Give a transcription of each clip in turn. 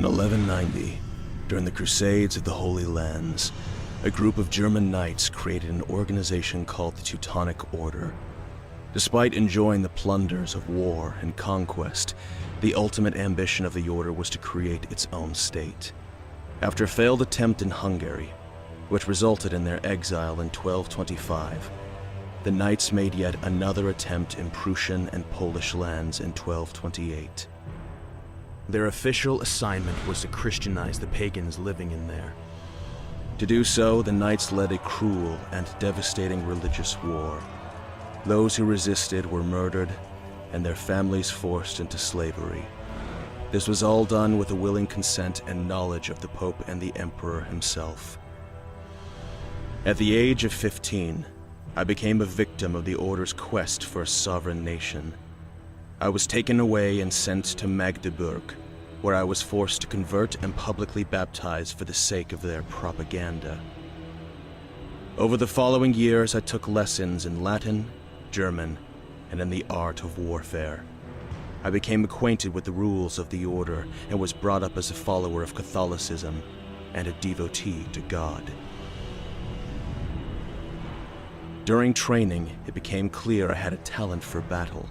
1190, during the Crusades of the Holy Lands, a group of German knights created an organization called the Teutonic Order. Despite enjoying the plunders of war and conquest, the ultimate ambition of the order was to create its own state. After a failed attempt in Hungary, which resulted in their exile in 1225, the knights made yet another attempt in Prussian and Polish lands in 1228. Their official assignment was to Christianize the pagans living in there. To do so, the knights led a cruel and devastating religious war. Those who resisted were murdered, and their families forced into slavery. This was all done with the willing consent and knowledge of the Pope and the Emperor himself. At the age of 15, I became a victim of the Order's quest for a sovereign nation. I was taken away and sent to Magdeburg, where I was forced to convert and publicly baptize for the sake of their propaganda. Over the following years, I took lessons in Latin, German, and in the art of warfare. I became acquainted with the rules of the Order and was brought up as a follower of Catholicism and a devotee to God. During training, it became clear I had a talent for battle,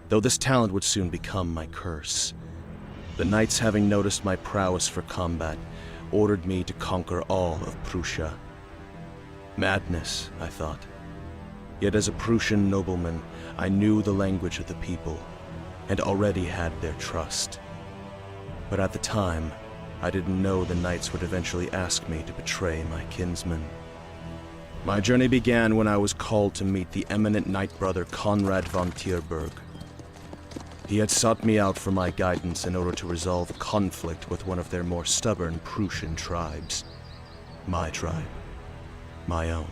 though this talent would soon become my curse. The knights, having noticed my prowess for combat, ordered me to conquer all of Prussia. Madness, I thought. Yet as a Prussian nobleman, I knew the language of the people, and already had their trust. But at the time, I didn't know the knights would eventually ask me to betray my kinsmen. My journey began when I was called to meet the eminent knight brother Conrad von Tierberg. He had sought me out for my guidance in order to resolve a conflict with one of their more stubborn Prussian tribes. My tribe. My own.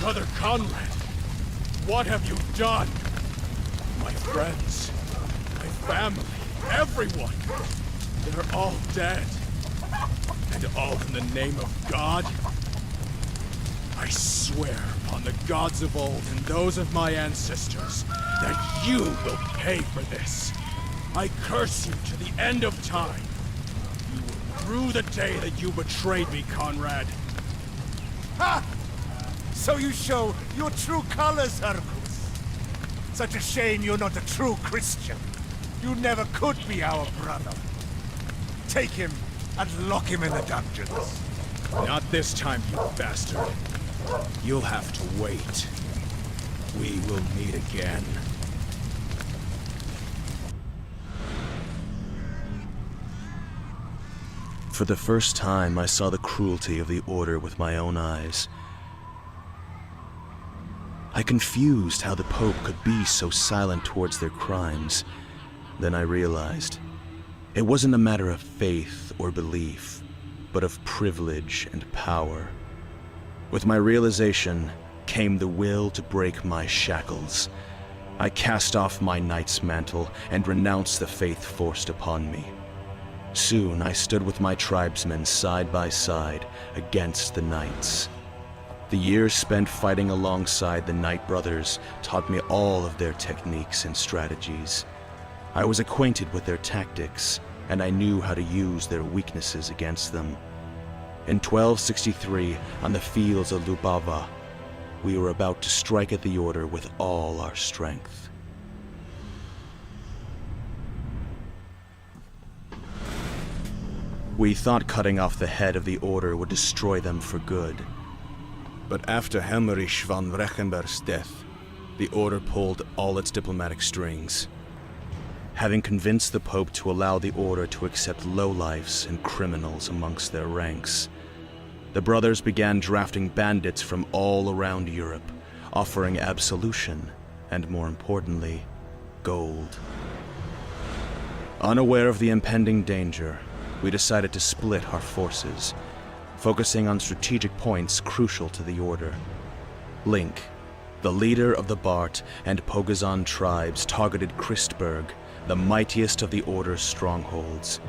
Brother Conrad, what have you done? My friends, my family, everyone, they're all dead. And all in the name of God? I swear upon the gods of old and those of my ancestors that you will pay for this. I curse you to the end of time. You will rue the day that you betrayed me, Conrad. Ha! So you show your true colors, Hercules. Such a shame you're not a true Christian. You never could be our brother. Take him and lock him in the dungeons. Not this time, you bastard. You'll have to wait. We will meet again. For the first time, I saw the cruelty of the Order with my own eyes. I confused how the Pope could be so silent towards their crimes. Then I realized it wasn't a matter of faith or belief, but of privilege and power. With my realization came the will to break my shackles. I cast off my knight's mantle and renounced the faith forced upon me. Soon I stood with my tribesmen side by side against the knights. The years spent fighting alongside the Knight Brothers taught me all of their techniques and strategies. I was acquainted with their tactics, and I knew how to use their weaknesses against them. In 1263, on the fields of Lubava, we were about to strike at the Order with all our strength. We thought cutting off the head of the Order would destroy them for good. But after Helmerich von Rechenberg's death, the Order pulled all its diplomatic strings. Having convinced the Pope to allow the Order to accept lowlifes and criminals amongst their ranks, the brothers began drafting bandits from all around Europe, offering absolution, and more importantly, gold. Unaware of the impending danger, we decided to split our forces, focusing on strategic points crucial to the Order. Link, the leader of the Bart and Pogazon tribes, targeted Christburg, the mightiest of the Order's strongholds.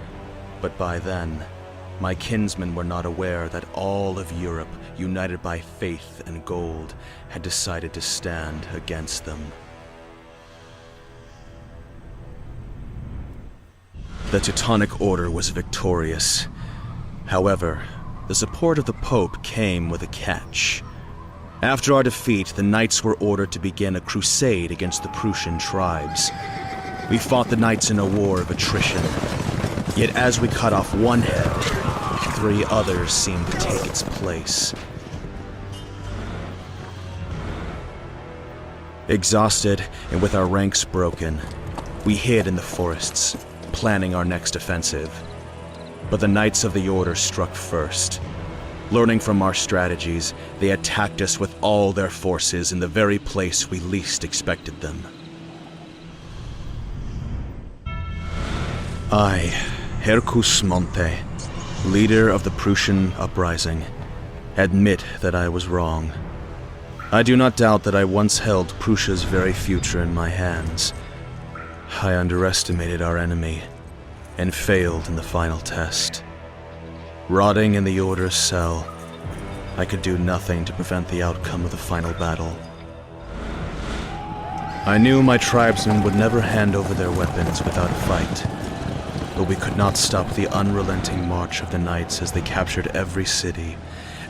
But by then, my kinsmen were not aware that all of Europe, united by faith and gold, had decided to stand against them. The Teutonic Order was victorious. However, the support of the Pope came with a catch. After our defeat, the knights were ordered to begin a crusade against the Prussian tribes. We fought the knights in a war of attrition. Yet as we cut off one head, 3 others seemed to take its place. Exhausted and with our ranks broken, we hid in the forests, planning our next offensive. But the Knights of the Order struck first. Learning from our strategies, they attacked us with all their forces in the very place we least expected them. I, Hercus Monte, leader of the Prussian uprising, admit that I was wrong. I do not doubt that I once held Prussia's very future in my hands. I underestimated our enemy and failed in the final test. Rotting in the Order's cell, I could do nothing to prevent the outcome of the final battle. I knew my tribesmen would never hand over their weapons without a fight, but we could not stop the unrelenting march of the knights as they captured every city,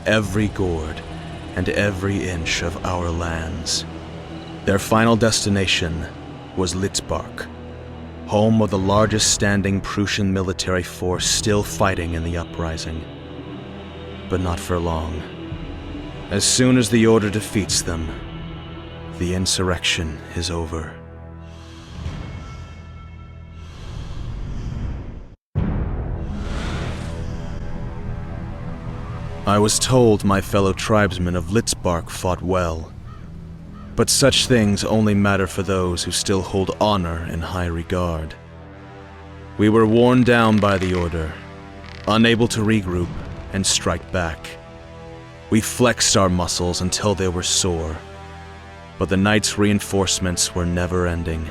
every gourd, and every inch of our lands. Their final destination was Litzbark, home of the largest standing Prussian military force still fighting in the uprising. But not for long. As soon as the Order defeats them, the insurrection is over. I was told my fellow tribesmen of Litzbark fought well, but such things only matter for those who still hold honor in high regard. We were worn down by the Order, unable to regroup and strike back. We flexed our muscles until they were sore, but the Knights' reinforcements were never ending.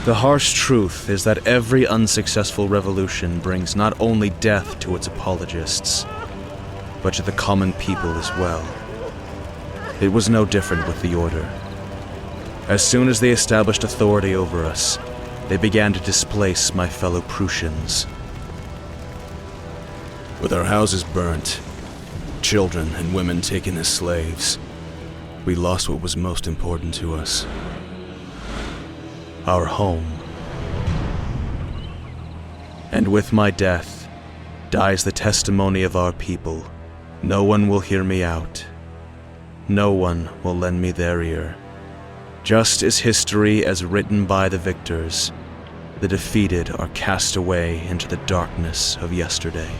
The harsh truth is that every unsuccessful revolution brings not only death to its apologists, but to the common people as well. It was no different with the Order. As soon as they established authority over us, they began to displace my fellow Prussians. With our houses burnt, children and women taken as slaves, we lost what was most important to us. Our home. And with my death, dies the testimony of our people. No one will hear me out. No one will lend me their ear. Just as history as written by the victors, the defeated are cast away into the darkness of yesterday.